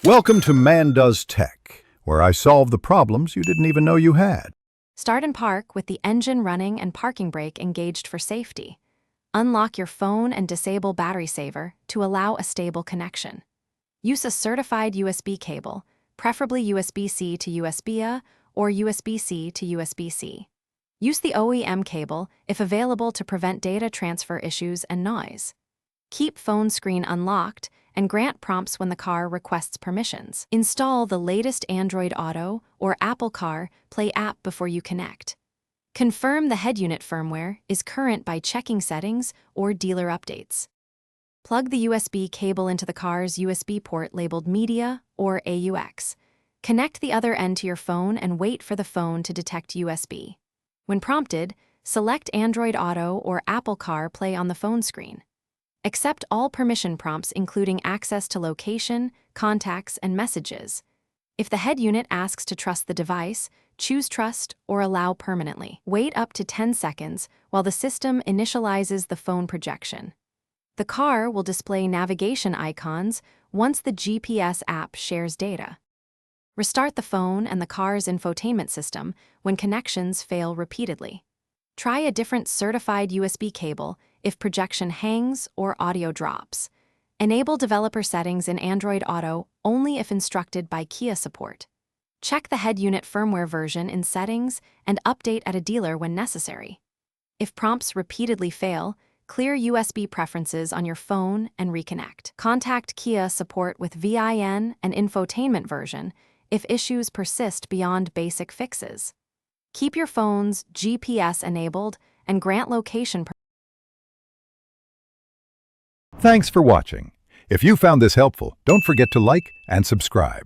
Welcome to Man Does Tech, where I solve the problems you didn't even know you had. Start and park with the engine running and parking brake engaged for safety. Unlock your phone and disable battery saver to allow a stable connection. Use a certified USB cable, preferably USB-C to USB-A or USB-C to USB-C. Use the OEM cable if available to prevent data transfer issues and noise. Keep phone screen unlocked and grant prompts when the car requests permissions. Install the latest Android Auto or Apple CarPlay app before you connect. Confirm the head unit firmware is current by checking settings or dealer updates. Plug the USB cable into the car's USB port labeled Media or AUX. Connect the other end to your phone and wait for the phone to detect USB. When prompted, select Android Auto or Apple CarPlay on the phone screen. Accept all permission prompts including access to location, contacts, and messages. If the head unit asks to trust the device, choose Trust or Allow permanently. Wait up to 10 seconds while the system initializes the phone projection. The car will display navigation icons once the GPS app shares data. Restart the phone and the car's infotainment system when connections fail repeatedly. Try a different certified USB cable if projection hangs or audio drops. Enable developer settings in Android Auto only if instructed by Kia support. Check the head unit firmware version in settings and update at a dealer when necessary. If prompts repeatedly fail, clear USB preferences on your phone and reconnect. Contact Kia support with VIN and infotainment version if issues persist beyond basic fixes. Keep your phones GPS enabled and grant location. Thanks for watching. If you found this helpful, don't forget to like and subscribe.